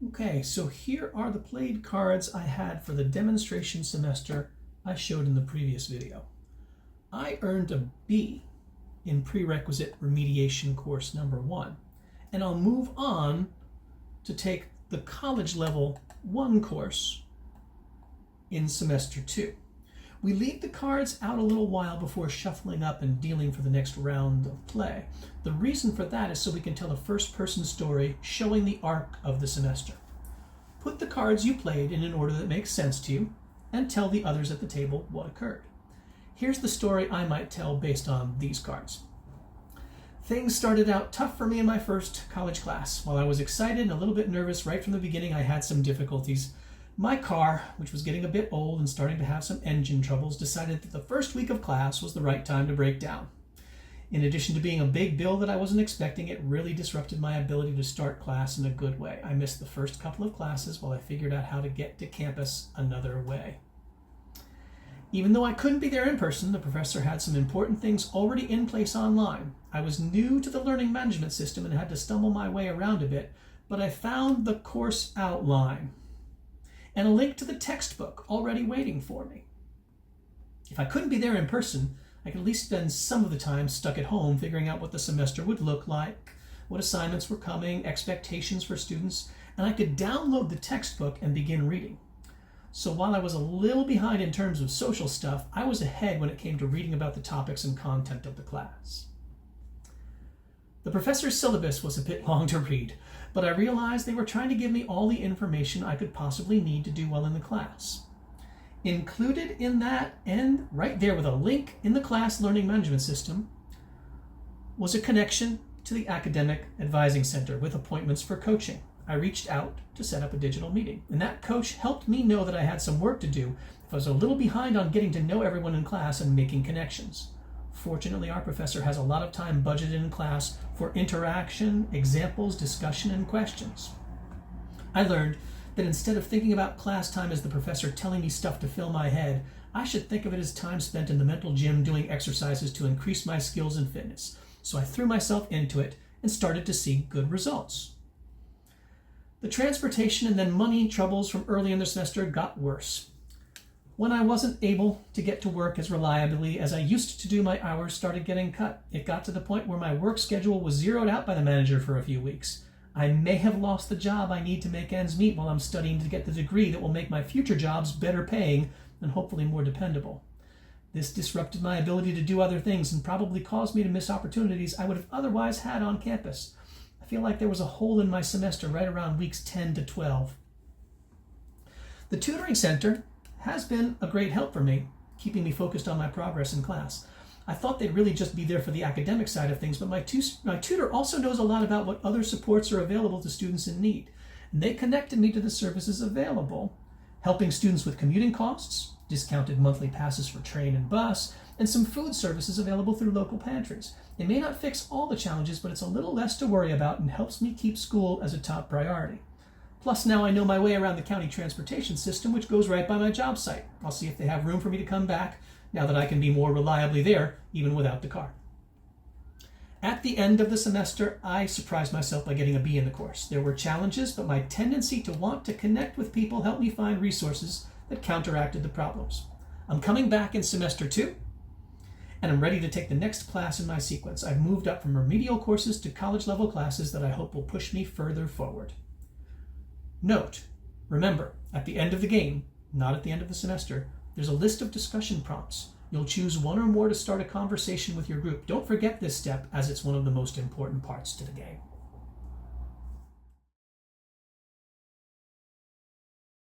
Okay, so here are the played cards I had for the demonstration semester I showed in the previous video. I earned a B in prerequisite remediation course number 1, and I'll move on to take the college level 1 course in semester 2. We leave the cards out a little while before shuffling up and dealing for the next round of play. The reason for that is so we can tell a first-person story showing the arc of the semester. Put the cards you played in an order that makes sense to you, and tell the others at the table what occurred. Here's the story I might tell based on these cards. Things started out tough for me in my first college class. While I was excited and a little bit nervous right from the beginning, I had some difficulties. My car, which was getting a bit old and starting to have some engine troubles, decided that the first week of class was the right time to break down. In addition to being a big bill that I wasn't expecting, it really disrupted my ability to start class in a good way. I missed the first couple of classes while I figured out how to get to campus another way. Even though I couldn't be there in person, the professor had some important things already in place online. I was new to the learning management system and had to stumble my way around a bit, but I found the course outline and a link to the textbook already waiting for me. If I couldn't be there in person, I could at least spend some of the time stuck at home figuring out what the semester would look like, what assignments were coming, expectations for students, and I could download the textbook and begin reading. So while I was a little behind in terms of social stuff, I was ahead when it came to reading about the topics and content of the class. The professor's syllabus was a bit long to read, but I realized they were trying to give me all the information I could possibly need to do well in the class. Included in that, and right there with a link in the class learning management system, was a connection to the Academic Advising Center with appointments for coaching. I reached out to set up a digital meeting, and that coach helped me know that I had some work to do if I was a little behind on getting to know everyone in class and making connections. Fortunately, our professor has a lot of time budgeted in class for interaction, examples, discussion, and questions. I learned that instead of thinking about class time as the professor telling me stuff to fill my head, I should think of it as time spent in the mental gym doing exercises to increase my skills and fitness. So I threw myself into it and started to see good results. The transportation and then money troubles from early in the semester got worse. When I wasn't able to get to work as reliably as I used to do, my hours started getting cut. It got to the point where my work schedule was zeroed out by the manager for a few weeks. I may have lost the job I need to make ends meet while I'm studying to get the degree that will make my future jobs better paying and hopefully more dependable. This disrupted my ability to do other things and probably caused me to miss opportunities I would have otherwise had on campus. I feel like there was a hole in my semester right around weeks 10 to 12. The tutoring center has been a great help for me, keeping me focused on my progress in class. I thought they'd really just be there for the academic side of things, but my tutor also knows a lot about what other supports are available to students in need. And they connected me to the services available, helping students with commuting costs, discounted monthly passes for train and bus, and some food services available through local pantries. It may not fix all the challenges, but it's a little less to worry about and helps me keep school as a top priority. Plus, now I know my way around the county transportation system, which goes right by my job site. I'll see if they have room for me to come back, now that I can be more reliably there, even without the car. At the end of the semester, I surprised myself by getting a B in the course. There were challenges, but my tendency to want to connect with people helped me find resources that counteracted the problems. I'm coming back in semester 2, and I'm ready to take the next class in my sequence. I've moved up from remedial courses to college-level classes that I hope will push me further forward. Note, remember, at the end of the game, not at the end of the semester, there's a list of discussion prompts. You'll choose one or more to start a conversation with your group. Don't forget this step, as it's one of the most important parts to the game.